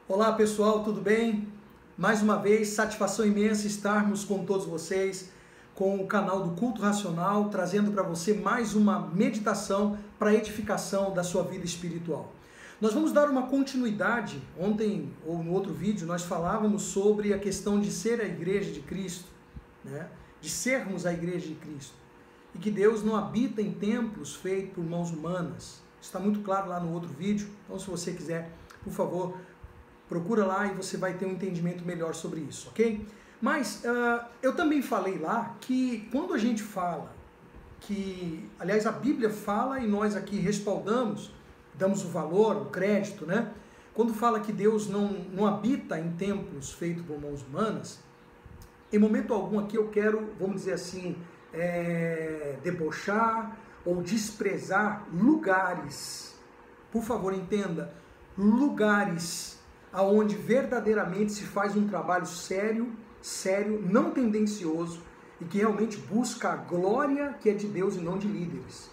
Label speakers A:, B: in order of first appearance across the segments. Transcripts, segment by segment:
A: Olá pessoal, tudo bem? Mais uma vez, satisfação imensa estarmos com todos vocês, com o canal do Culto Racional, trazendo para você mais uma meditação para a edificação da sua vida espiritual. Nós vamos dar uma continuidade. Ontem ou no outro vídeo nós falávamos sobre a questão de ser a igreja de Cristo, né? De sermos a igreja de Cristo, e que Deus não habita em templos feitos por mãos humanas. Está muito claro lá no outro vídeo, então se você quiser, por favor, procura lá e você vai ter um entendimento melhor sobre isso, ok? Mas eu também falei lá que quando a gente fala que, aliás, a Bíblia fala e nós aqui respaldamos, damos o valor, o crédito, né? Quando fala que Deus não habita em templos feitos por mãos humanas, em momento algum aqui eu quero, vamos dizer assim, debochar ou desprezar lugares. Por favor, entenda, lugares aonde verdadeiramente se faz um trabalho sério, não tendencioso e que realmente busca a glória que é de Deus e não de líderes,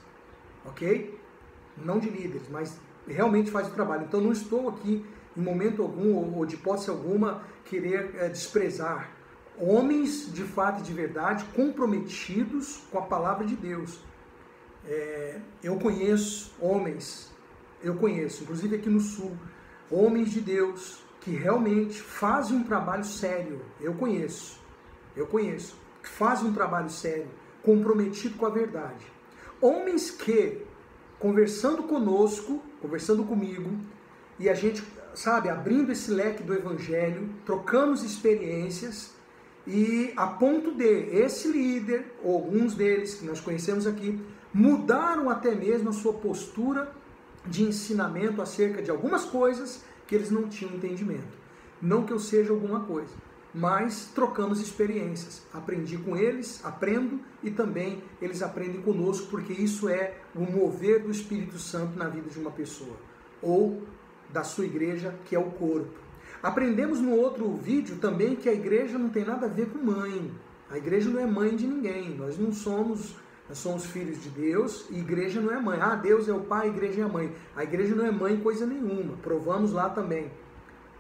A: ok? Não de líderes, mas realmente faz o trabalho. Então não estou aqui em momento algum ou de hipótese alguma querer desprezar homens de fato e de verdade comprometidos com a palavra de Deus. Eu conheço homens, inclusive aqui no sul, homens de Deus que realmente fazem um trabalho sério. Eu conheço, que fazem um trabalho sério, comprometido com a verdade. Homens que, conversando conosco, conversando comigo, e a gente, sabe, abrindo esse leque do evangelho, trocamos experiências, e a ponto de esse líder, ou alguns deles que nós conhecemos aqui, mudaram até mesmo a sua postura de ensinamento acerca de algumas coisas que eles não tinham entendimento. Não que eu seja alguma coisa, mas trocamos experiências. Aprendi com eles, aprendo, e também eles aprendem conosco, porque isso é o mover do Espírito Santo na vida de uma pessoa, ou da sua igreja, que é o corpo. Aprendemos no outro vídeo também que a igreja não tem nada a ver com mãe. A igreja não é mãe de ninguém. Nós somos filhos de Deus e igreja não é mãe. Ah, Deus é o pai, a igreja é a mãe. A igreja não é mãe coisa nenhuma. Provamos lá também,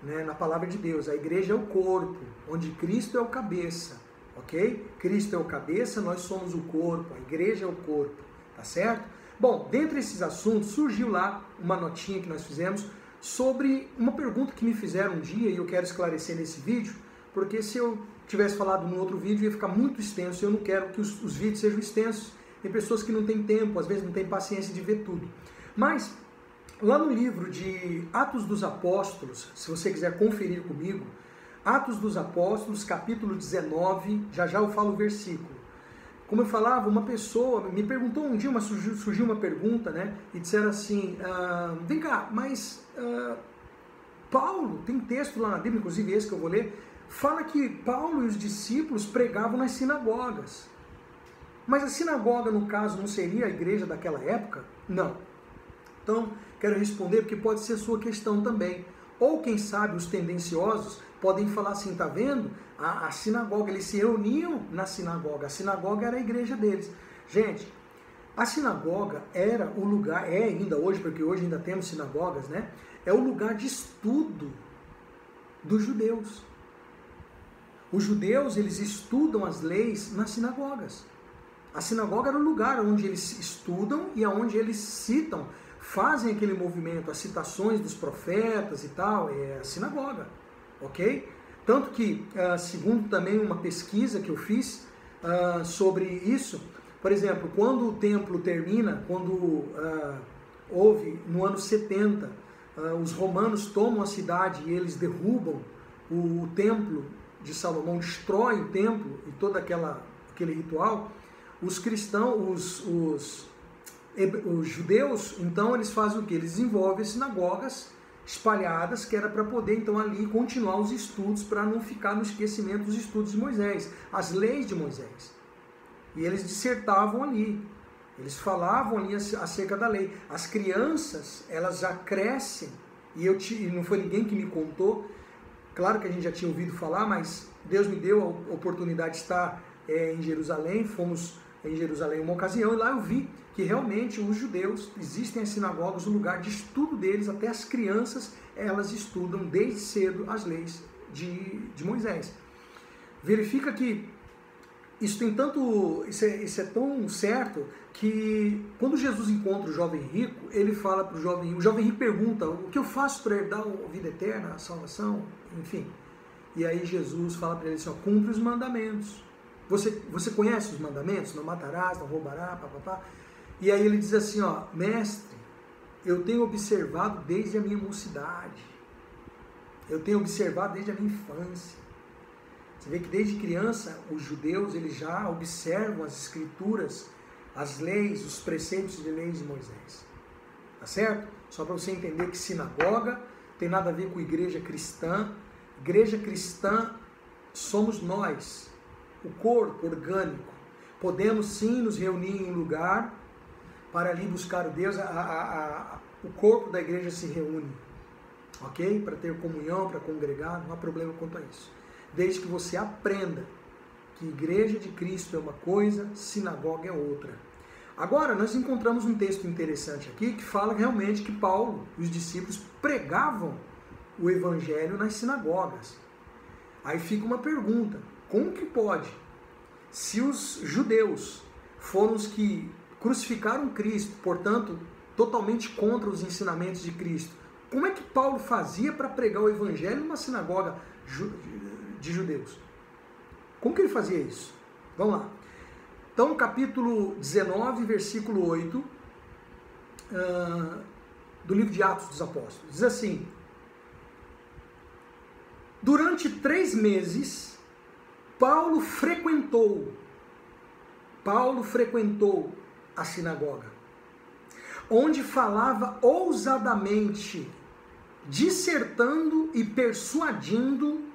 A: né, na palavra de Deus. A igreja é o corpo, onde Cristo é o cabeça, ok? Cristo é o cabeça, nós somos o corpo, a igreja é o corpo, tá certo? Bom, dentre esses assuntos, surgiu lá uma notinha que nós fizemos sobre uma pergunta que me fizeram um dia e eu quero esclarecer nesse vídeo, porque se eu tivesse falado no outro vídeo ia ficar muito extenso e eu não quero que os vídeos sejam extensos. Tem pessoas que não têm tempo, às vezes não têm paciência de ver tudo. Mas, lá no livro de Atos dos Apóstolos, se você quiser conferir comigo, Atos dos Apóstolos, capítulo 19, já eu falo o versículo. Como eu falava, uma pessoa me perguntou um dia, surgiu uma pergunta, né? E disseram assim, vem cá, mas Paulo, tem texto lá na Bíblia, inclusive esse que eu vou ler, fala que Paulo e os discípulos pregavam nas sinagogas. Mas a sinagoga, no caso, não seria a igreja daquela época? Não. Então, quero responder porque pode ser sua questão também. Ou, quem sabe, os tendenciosos podem falar assim, tá vendo? A sinagoga, eles se reuniam na sinagoga. A sinagoga era a igreja deles. Gente, a sinagoga era o lugar, é ainda hoje, porque hoje ainda temos sinagogas, né? É o lugar de estudo dos judeus. Os judeus, eles estudam as leis nas sinagogas. A sinagoga era o lugar onde eles estudam e onde eles citam, fazem aquele movimento, as citações dos profetas e tal, é a sinagoga, ok? Tanto que, segundo também uma pesquisa que eu fiz sobre isso, por exemplo, quando o templo termina, quando houve no ano 70, os romanos tomam a cidade e eles derrubam o templo de Salomão, destroem o templo e todo aquele ritual, os cristãos, os judeus, então eles fazem o que? Eles desenvolvem sinagogas espalhadas, que era para poder então ali continuar os estudos, para não ficar no esquecimento dos estudos de Moisés, as leis de Moisés. E eles dissertavam ali, eles falavam ali acerca da lei. As crianças, elas já crescem, e não foi ninguém que me contou, claro que a gente já tinha ouvido falar, mas Deus me deu a oportunidade de estar em Jerusalém, fomos em Jerusalém uma ocasião, e lá eu vi que realmente os judeus, existem as sinagogas, o lugar de estudo deles, até as crianças, elas estudam desde cedo as leis de Moisés. Verifica que isso é tão certo que quando Jesus encontra o jovem rico, ele fala para o jovem rico pergunta: o que eu faço para herdar a vida eterna, a salvação, enfim. E aí Jesus fala para ele assim: cumpre os mandamentos. Você conhece os mandamentos? Não matarás, não roubarás, papapá. E aí ele diz assim: mestre, eu tenho observado desde a minha mocidade, eu tenho observado desde a minha infância. Você vê que desde criança os judeus eles já observam as escrituras, as leis, os preceitos de leis de Moisés. Tá certo? Só para você entender que sinagoga tem nada a ver com igreja cristã. Igreja cristã somos nós, o corpo orgânico. Podemos sim nos reunir em um lugar para ali buscar o Deus. O corpo da igreja se reúne, ok? Para ter comunhão, para congregar, não há problema quanto a isso. Desde que você aprenda que igreja de Cristo é uma coisa, sinagoga é outra. Agora, nós encontramos um texto interessante aqui que fala realmente que Paulo e os discípulos pregavam o evangelho nas sinagogas. Aí fica uma pergunta: como que pode? Se os judeus foram os que crucificaram Cristo, portanto, totalmente contra os ensinamentos de Cristo, como é que Paulo fazia para pregar o evangelho numa sinagoga de judeus? Como que ele fazia isso? Vamos lá. Então, capítulo 19, versículo 8, do livro de Atos dos Apóstolos, diz assim: durante 3 meses, Paulo frequentou a sinagoga, onde falava ousadamente, dissertando e persuadindo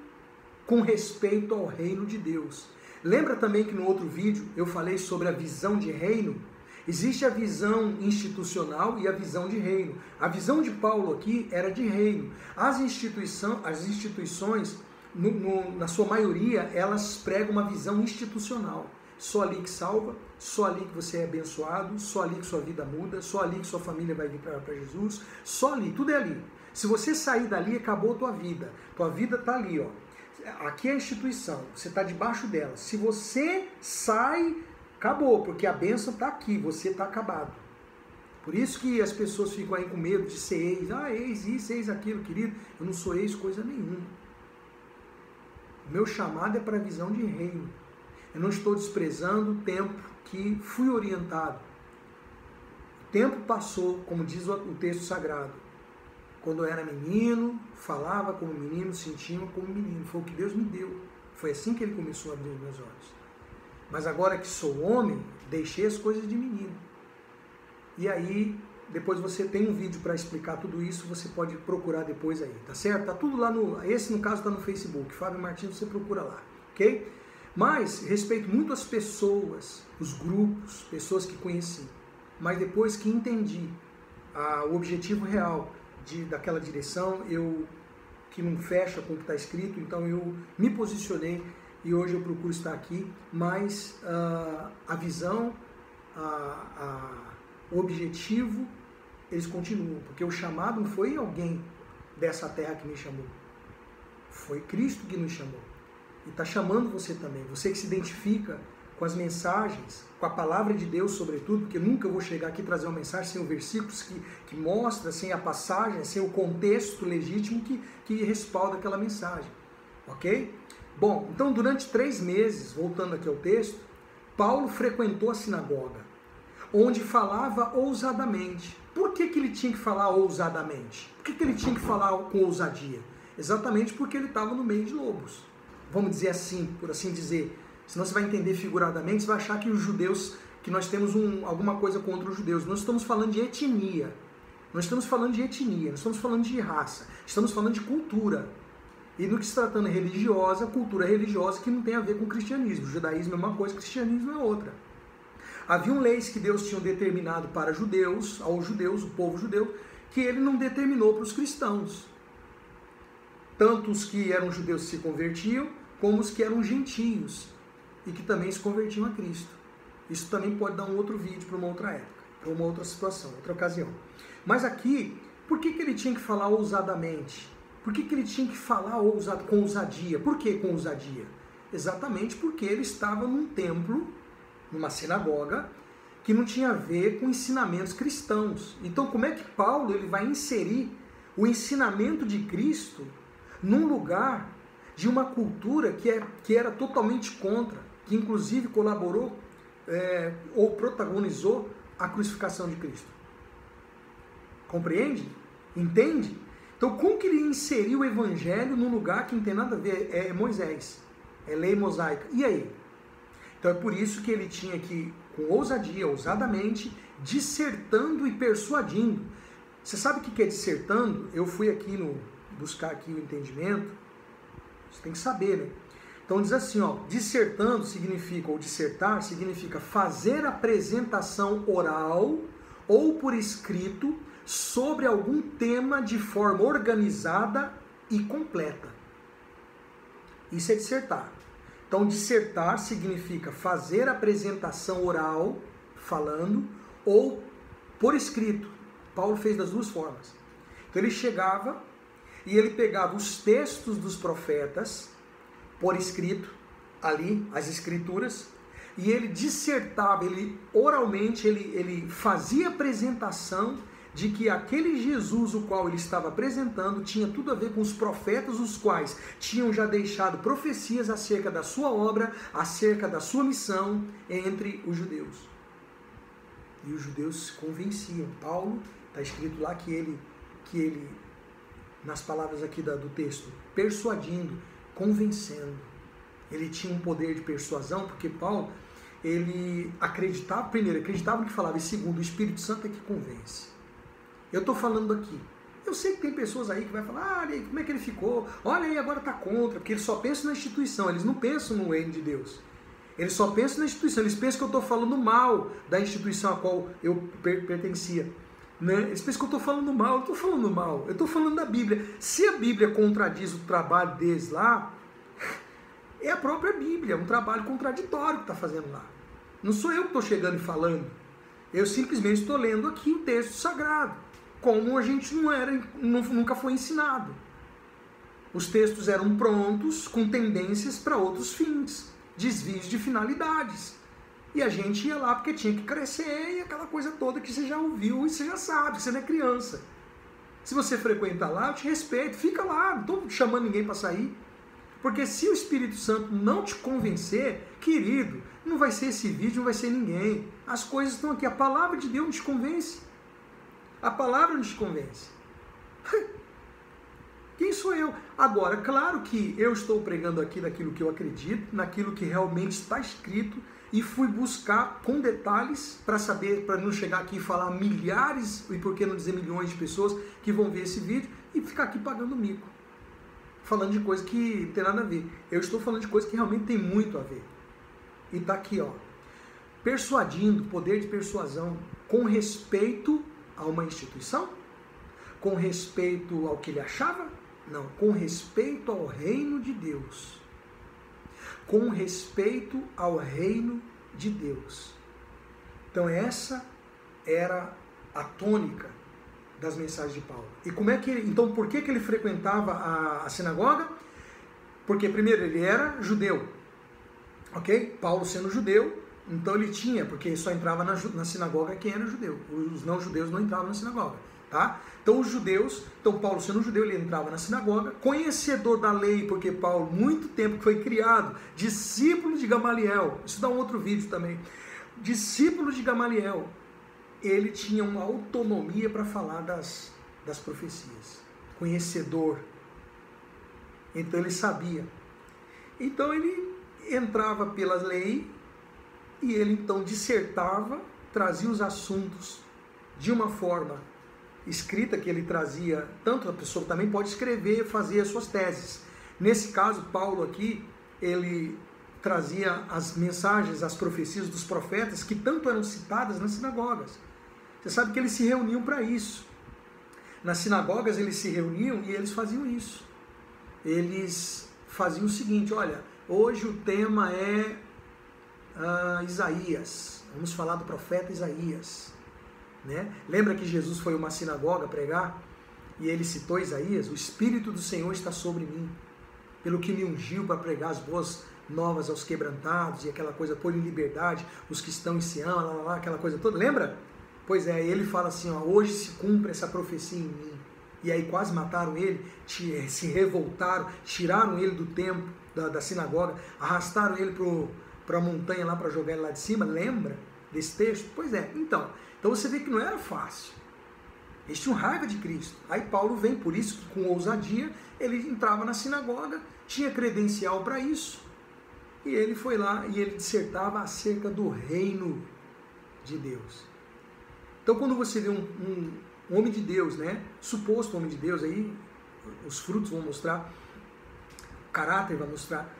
A: com respeito ao reino de Deus. Lembra também que no outro vídeo eu falei sobre a visão de reino? Existe a visão institucional e a visão de reino. A visão de Paulo aqui era de reino. As instituições, na sua maioria, elas pregam uma visão institucional. Só ali que salva, só ali que você é abençoado, só ali que sua vida muda, só ali que sua família vai vir para Jesus, só ali, tudo é ali. Se você sair dali, acabou a tua vida. Tua vida está ali, ó. Aqui é a instituição, você está debaixo dela. Se você sai, acabou, porque a bênção está aqui, você está acabado. Por isso que as pessoas ficam aí com medo de ser ex. Ex isso, ex aquilo, querido. Eu não sou ex coisa nenhuma. O meu chamado é para a visão de reino. Eu não estou desprezando o tempo que fui orientado. O tempo passou, como diz o texto sagrado. Quando eu era menino, falava como menino, sentia como menino. Foi o que Deus me deu. Foi assim que Ele começou a abrir os meus olhos. Mas agora que sou homem, deixei as coisas de menino. E aí, depois você tem um vídeo para explicar tudo isso, você pode procurar depois aí, tá certo? Tá tudo lá esse no caso está no Facebook, Fábio Martins, você procura lá, ok? Mas respeito muito as pessoas, os grupos, pessoas que conheci. Mas depois que entendi o objetivo real daquela direção, que não fecha com o que está escrito, então eu me posicionei e hoje eu procuro estar aqui, mas a visão, o objetivo, eles continuam, porque o chamado não foi alguém dessa terra que me chamou, foi Cristo que nos chamou, e está chamando você também, você que se identifica com as mensagens, com a palavra de Deus sobretudo, porque nunca vou chegar aqui e trazer uma mensagem sem os versículos que mostra, sem a passagem, sem o contexto legítimo que respalda aquela mensagem, ok? Bom, então durante 3 meses, voltando aqui ao texto, Paulo frequentou a sinagoga, onde falava ousadamente. Por que ele tinha que falar ousadamente? Por que ele tinha que falar com ousadia? Exatamente porque ele estava no meio de lobos. Vamos dizer assim, por assim dizer. Senão você vai entender figuradamente, você vai achar que os judeus, que nós temos alguma coisa contra os judeus. Nós estamos falando de etnia. Nós estamos falando de etnia, nós estamos falando de raça, estamos falando de cultura. E no que se tratando religiosa, cultura religiosa que não tem a ver com o cristianismo. O judaísmo é uma coisa, o cristianismo é outra. Haviam leis que Deus tinha determinado para judeus, aos judeus, o povo judeu, que ele não determinou para os cristãos. Tanto os que eram judeus se convertiam, como os que eram gentios e que também se convertiam a Cristo. Isso também pode dar um outro vídeo para uma outra época, para uma outra situação, outra ocasião. Mas aqui, Por que ele tinha que falar ousadamente? Por que ele tinha que falar com ousadia? Por que com ousadia? Exatamente porque ele estava num templo, numa sinagoga, que não tinha a ver com ensinamentos cristãos. Então, como é que Paulo ele vai inserir o ensinamento de Cristo num lugar de uma cultura que era totalmente contra, que inclusive colaborou ou protagonizou a crucificação de Cristo? Compreende? Entende? Então, como que ele inseriu o evangelho num lugar que não tem nada a ver? É Moisés, é lei mosaica. E aí? Então é por isso que ele tinha que, com ousadia, ousadamente, dissertando e persuadindo. Você sabe o que é dissertando? Eu fui aqui buscar aqui o entendimento. Você tem que saber, né? Então diz assim, ó, dissertando significa, ou dissertar, significa fazer apresentação oral ou por escrito sobre algum tema de forma organizada e completa. Isso é dissertar. Então, dissertar significa fazer apresentação oral, falando, ou por escrito. Paulo fez das duas formas. Então, ele chegava e ele pegava os textos dos profetas, por escrito, ali, as escrituras, e ele dissertava, ele oralmente, ele fazia apresentação de que aquele Jesus o qual ele estava apresentando tinha tudo a ver com os profetas, os quais tinham já deixado profecias acerca da sua obra, acerca da sua missão entre os judeus. E os judeus se convenciam. Paulo, está escrito lá que ele, nas palavras aqui do texto, persuadindo, convencendo. Ele tinha um poder de persuasão, porque Paulo, ele acreditava, primeiro, acreditava no que falava, e segundo, o Espírito Santo é que convence. Eu estou falando aqui. Eu sei que tem pessoas aí que vai falar, olha aí, como é que ele ficou? Olha aí, agora está contra, porque eles só pensam na instituição, eles não pensam no reino de Deus. Eles só pensam na instituição, eles pensam que eu estou falando mal da instituição a qual eu pertencia. Né? Eles pensam que eu estou falando mal, eu estou falando mal, eu estou falando da Bíblia. Se a Bíblia contradiz o trabalho deles lá, é a própria Bíblia, um trabalho contraditório que está fazendo lá. Não sou eu que estou chegando e falando, eu simplesmente estou lendo aqui o texto sagrado. Como a gente nunca foi ensinado. Os textos eram prontos, com tendências para outros fins, desvios de finalidades. E a gente ia lá porque tinha que crescer e aquela coisa toda que você já ouviu e você já sabe, você não é criança. Se você frequenta lá, eu te respeito, fica lá, não estou chamando ninguém para sair. Porque se o Espírito Santo não te convencer, querido, não vai ser esse vídeo, não vai ser ninguém. As coisas estão aqui, a palavra de Deus não te convence. A palavra nos convence. Quem sou eu? Agora, claro que eu estou pregando aqui naquilo que eu acredito, naquilo que realmente está escrito, e fui buscar com detalhes para saber, para não chegar aqui e falar milhares, e por que não dizer milhões de pessoas que vão ver esse vídeo e ficar aqui pagando mico. Falando de coisa que não tem nada a ver. Eu estou falando de coisa que realmente tem muito a ver. E está aqui, ó. Persuadindo, poder de persuasão, com respeito a uma instituição? Com respeito ao que ele achava? Não, com respeito ao reino de Deus. Com respeito ao reino de Deus. Então essa era a tônica das mensagens de Paulo. E como é que então por que ele frequentava a sinagoga? Porque primeiro ele era judeu. OK? Paulo sendo judeu, então ele tinha, porque só entrava na sinagoga quem era judeu. Os não judeus não entravam na sinagoga, tá? Então os judeus, então Paulo sendo judeu, ele entrava na sinagoga, conhecedor da lei, porque Paulo muito tempo foi criado, discípulo de Gamaliel. Isso dá um outro vídeo também. Discípulo de Gamaliel. Ele tinha uma autonomia para falar das profecias. Conhecedor. Então ele sabia. Então ele entrava pela lei e ele então dissertava, trazia os assuntos de uma forma escrita, que ele trazia, tanto a pessoa também pode escrever, fazer as suas teses. Nesse caso, Paulo aqui, ele trazia as mensagens, as profecias dos profetas, que tanto eram citadas nas sinagogas. Você sabe que eles se reuniam para isso. Nas sinagogas eles se reuniam e eles faziam isso. Eles faziam o seguinte, olha, hoje o tema é Isaías. Vamos falar do profeta Isaías. Né? Lembra que Jesus foi a uma sinagoga pregar? E ele citou Isaías: o Espírito do Senhor está sobre mim, pelo que me ungiu para pregar as boas novas aos quebrantados, e aquela coisa, pôr em liberdade os que estão em Sião, aquela coisa toda, lembra? Pois é, ele fala assim, ó, hoje se cumpre essa profecia em mim. E aí quase mataram ele, se revoltaram, tiraram ele do templo, da sinagoga, arrastaram ele para a montanha lá para jogar ele lá de cima, lembra desse texto? Pois é, então você vê que não era fácil. Eles tinham raiva de Cristo. Aí Paulo vem, por isso que com ousadia ele entrava na sinagoga, tinha credencial para isso, e ele foi lá e ele dissertava acerca do reino de Deus. Então quando você vê um homem de Deus, né, suposto homem de Deus, aí os frutos vão mostrar, o caráter vai mostrar,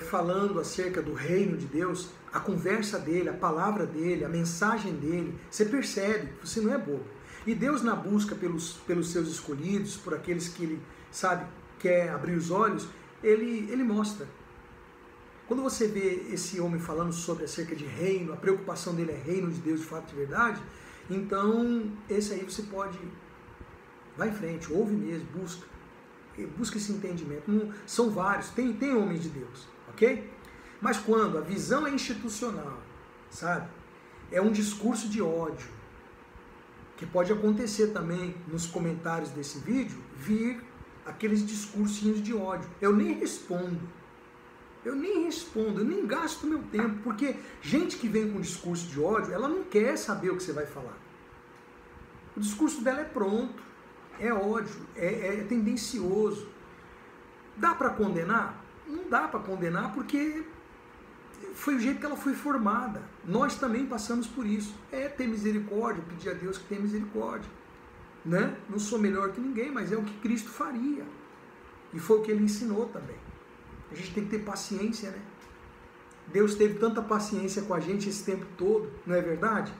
A: falando acerca do reino de Deus, a conversa dele, a palavra dele, a mensagem dele, você percebe que você não é bobo. E Deus, na busca pelos seus escolhidos, por aqueles que ele, sabe, quer abrir os olhos, ele mostra. Quando você vê esse homem falando sobre acerca de reino, a preocupação dele é reino de Deus de fato, de verdade, então esse aí você pode, vai em frente, ouve mesmo, busca esse entendimento. Não, são vários, tem homens de Deus, ok? Mas quando a visão é institucional, sabe, é um discurso de ódio, que pode acontecer também nos comentários desse vídeo, vir aqueles discursinhos de ódio. Eu nem respondo, eu nem gasto meu tempo, porque gente que vem com discurso de ódio, ela não quer saber o que você vai falar. O discurso dela é pronto, é ódio, é tendencioso. Dá para condenar? Não dá para condenar, porque foi o jeito que ela foi formada. Nós também passamos por isso. Ter misericórdia, pedir a Deus que tenha misericórdia. Né? Não sou melhor que ninguém, mas é o que Cristo faria. E foi o que ele ensinou também. A gente tem que ter paciência, né? Deus teve tanta paciência com a gente esse tempo todo, não é verdade?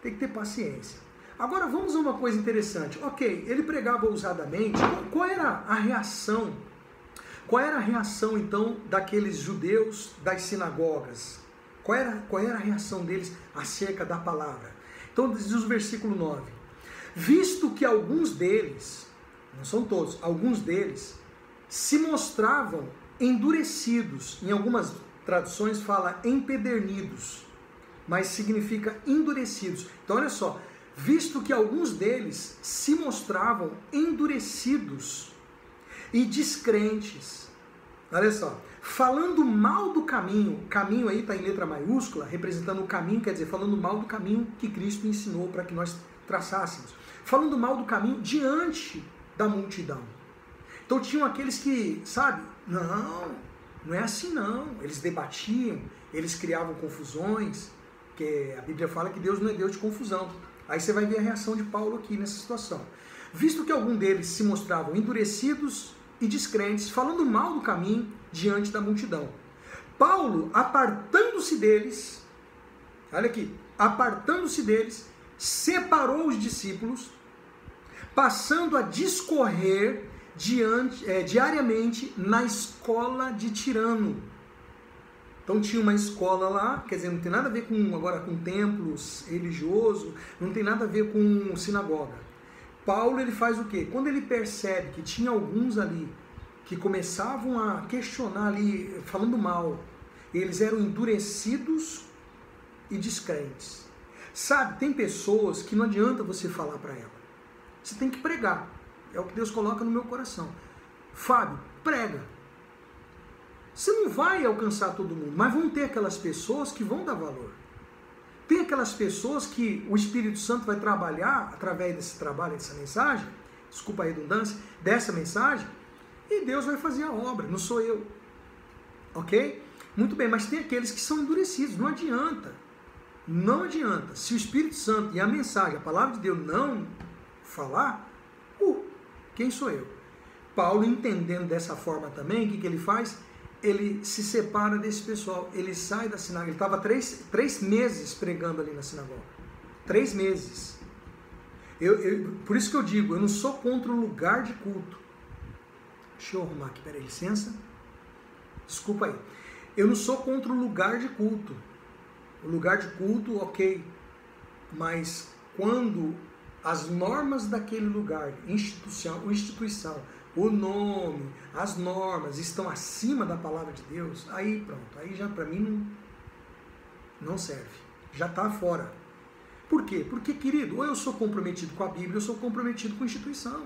A: Tem que ter paciência. Agora vamos a uma coisa interessante. Ok, ele pregava ousadamente. Qual era a reação? Qual era a reação, então, daqueles judeus das sinagogas? Qual era a reação deles acerca da palavra? Então, diz o versículo 9. Visto que alguns deles, não são todos, alguns deles, se mostravam endurecidos. Em algumas traduções fala empedernidos, mas significa endurecidos. Então, olha só. Visto que alguns deles se mostravam endurecidos e descrentes, olha só, falando mal do caminho aí está em letra maiúscula, representando o caminho, quer dizer, falando mal do caminho que Cristo ensinou para que nós traçássemos, falando mal do caminho diante da multidão. Então tinham aqueles que, sabe, não é assim não, eles debatiam, eles criavam confusões, que a Bíblia fala que Deus não é Deus de confusão. Aí você vai ver a reação de Paulo aqui nessa situação. Visto que algum deles se mostravam endurecidos e descrentes, falando mal do caminho diante da multidão, Paulo, apartando-se deles, olha aqui, apartando-se deles, separou os discípulos, passando a discorrer diariamente na escola de Tirano. Então tinha uma escola lá, quer dizer, não tem nada a ver agora com templos religioso, não tem nada a ver com sinagoga. Paulo, ele faz o quê? Quando ele percebe que tinha alguns ali que começavam a questionar ali, falando mal, eles eram endurecidos e descrentes. Sabe, tem pessoas que não adianta você falar para ela. Você tem que pregar. É o que Deus coloca no meu coração. Fábio, prega. Você não vai alcançar todo mundo, mas vão ter aquelas pessoas que vão dar valor. Tem aquelas pessoas que o Espírito Santo vai trabalhar através desse trabalho, dessa mensagem, desculpa a redundância, dessa mensagem, e Deus vai fazer a obra, não sou eu. Ok? Muito bem, mas tem aqueles que são endurecidos, não adianta. Não adianta. Se o Espírito Santo e a mensagem, a palavra de Deus não falar, quem sou eu? Paulo, entendendo dessa forma também, o que ele faz? Ele se separa desse pessoal, ele sai da sinagoga. Ele estava três meses pregando ali na sinagoga. 3 meses. Por isso que eu digo, eu não sou contra o lugar de culto. Deixa eu arrumar aqui, peraí, licença. Desculpa aí. Eu não sou contra o lugar de culto. O lugar de culto, ok. Mas quando as normas daquele lugar, instituição, o nome, as normas estão acima da palavra de Deus, aí pronto, aí já para mim não serve, já está fora. Por quê? Porque, querido, ou eu sou comprometido com a Bíblia, ou eu sou comprometido com a instituição.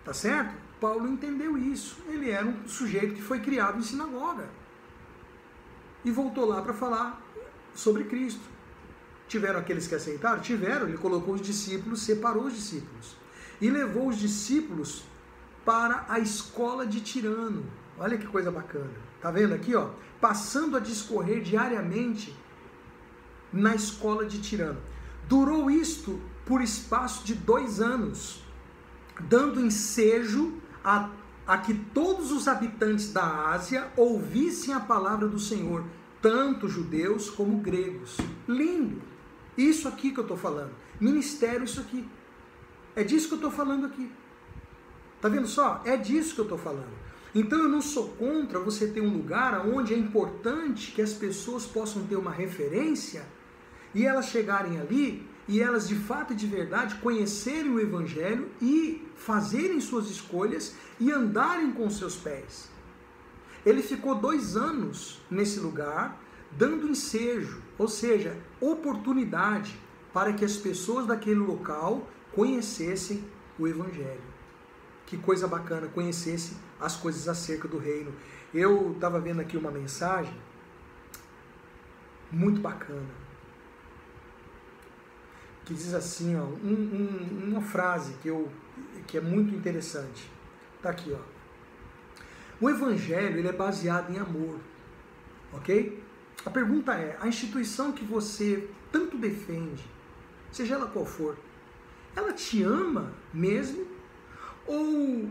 A: Tá certo? Paulo entendeu isso. Ele era um sujeito que foi criado em sinagoga. E voltou lá para falar sobre Cristo. Tiveram aqueles que aceitaram? Tiveram. Ele colocou os discípulos, separou os discípulos. E levou os discípulos para a escola de Tirano. Olha que coisa bacana. Tá vendo aqui, ó? Passando a discorrer diariamente na escola de Tirano. Durou isto por espaço de 2 anos, dando ensejo a que todos os habitantes da Ásia ouvissem a palavra do Senhor, tanto judeus como gregos. Lindo! Isso aqui que eu estou falando. Ministério, isso aqui. É disso que eu estou falando aqui. Tá vendo só? É disso que eu estou falando. Então eu não sou contra você ter um lugar onde é importante que as pessoas possam ter uma referência e elas chegarem ali e elas de fato e de verdade conhecerem o Evangelho e fazerem suas escolhas e andarem com seus pés. Ele ficou 2 anos nesse lugar, dando ensejo, ou seja, oportunidade para que as pessoas daquele local conhecessem o Evangelho. Que coisa bacana, conhecesse as coisas acerca do reino. Eu estava vendo aqui uma mensagem muito bacana, que diz assim, ó, uma frase que é muito interessante. Está aqui, ó. O Evangelho ele é baseado em amor, ok? A pergunta é, a instituição que você tanto defende, seja ela qual for, ela te ama mesmo? Ou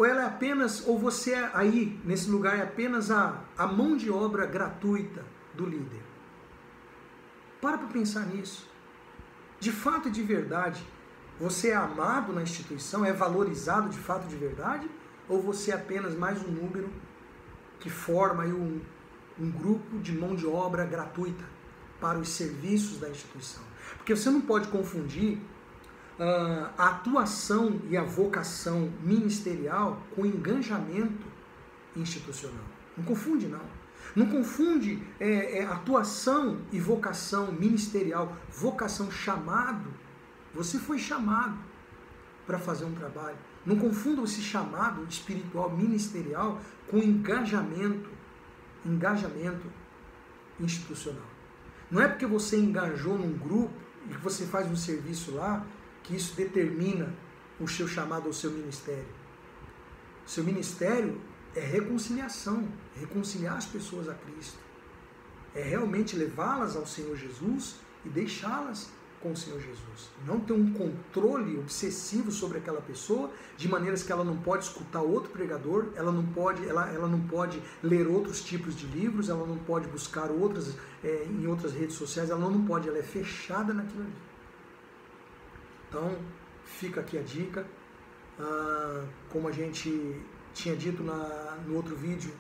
A: ela é apenas, ou você aí, nesse lugar, é apenas a mão de obra gratuita do líder? Para pensar nisso. De fato e de verdade, você é amado na instituição, é valorizado de fato e de verdade? Ou você é apenas mais um número que forma aí um grupo de mão de obra gratuita para os serviços da instituição? Porque você não pode confundir a atuação e a vocação ministerial com engajamento institucional. Não confunde, não. Não confunde atuação e vocação ministerial, vocação, chamado. Você foi chamado para fazer um trabalho. Não confunda esse chamado espiritual, ministerial, com engajamento institucional. Não é porque você engajou num grupo e que você faz um serviço lá, que isso determina o seu chamado ou o seu ministério. O seu ministério é reconciliação, reconciliar as pessoas a Cristo. É realmente levá-las ao Senhor Jesus e deixá-las com o Senhor Jesus. Não ter um controle obsessivo sobre aquela pessoa, de maneiras que ela não pode escutar outro pregador, ela não pode ler outros tipos de livros, ela não pode buscar outras em outras redes sociais, ela é fechada naquilo ali. Então, fica aqui a dica. Como a gente tinha dito no outro vídeo,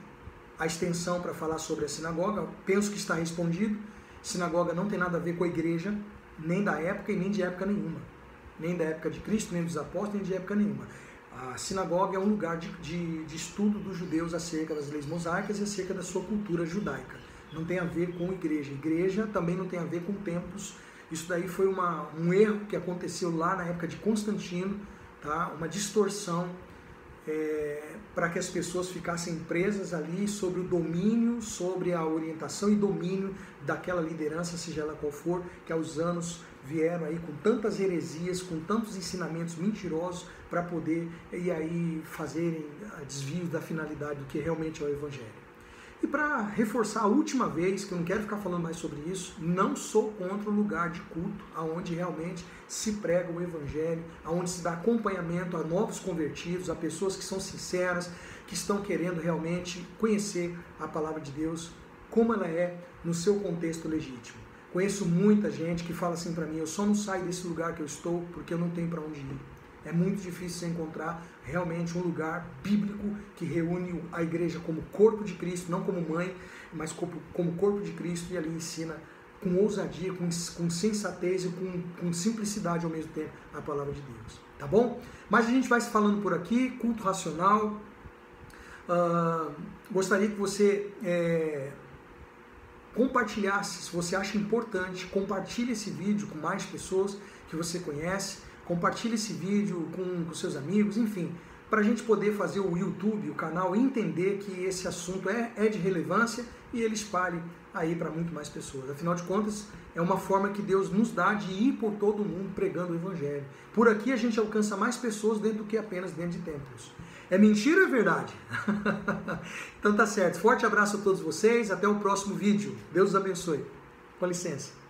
A: a extensão para falar sobre a sinagoga, penso que está respondido. Sinagoga não tem nada a ver com a igreja, nem da época e nem de época nenhuma. Nem da época de Cristo, nem dos apóstolos, nem de época nenhuma. A sinagoga é um lugar de estudo dos judeus acerca das leis mosaicas e acerca da sua cultura judaica. Não tem a ver com igreja. Igreja também não tem a ver com templos. Isso daí foi um erro que aconteceu lá na época de Constantino, tá? Uma distorção para que as pessoas ficassem presas ali sobre o domínio, sobre a orientação e domínio daquela liderança, seja ela qual for, que aos anos vieram aí com tantas heresias, com tantos ensinamentos mentirosos para poder e aí fazerem desvios da finalidade do que realmente é o Evangelho. E para reforçar a última vez, que eu não quero ficar falando mais sobre isso, não sou contra o lugar de culto, onde realmente se prega o Evangelho, onde se dá acompanhamento a novos convertidos, a pessoas que são sinceras, que estão querendo realmente conhecer a palavra de Deus, como ela é no seu contexto legítimo. Conheço muita gente que fala assim para mim, eu só não saio desse lugar que eu estou porque eu não tenho para onde ir. É muito difícil você encontrar realmente um lugar bíblico que reúne a igreja como corpo de Cristo, não como mãe, mas como corpo de Cristo, e ali ensina com ousadia, com sensatez e com simplicidade ao mesmo tempo a palavra de Deus, tá bom? Mas a gente vai se falando por aqui, culto racional. Gostaria que você compartilhasse, se você acha importante, compartilhe esse vídeo com mais pessoas que você conhece, compartilhe esse vídeo com seus amigos, enfim, para a gente poder fazer o YouTube, o canal, entender que esse assunto é de relevância e ele espalhe aí para muito mais pessoas. Afinal de contas, é uma forma que Deus nos dá de ir por todo mundo pregando o Evangelho. Por aqui a gente alcança mais pessoas dentro do que apenas dentro de templos. É mentira ou é verdade? Então tá certo. Forte abraço a todos vocês. Até o próximo vídeo. Deus os abençoe. Com licença.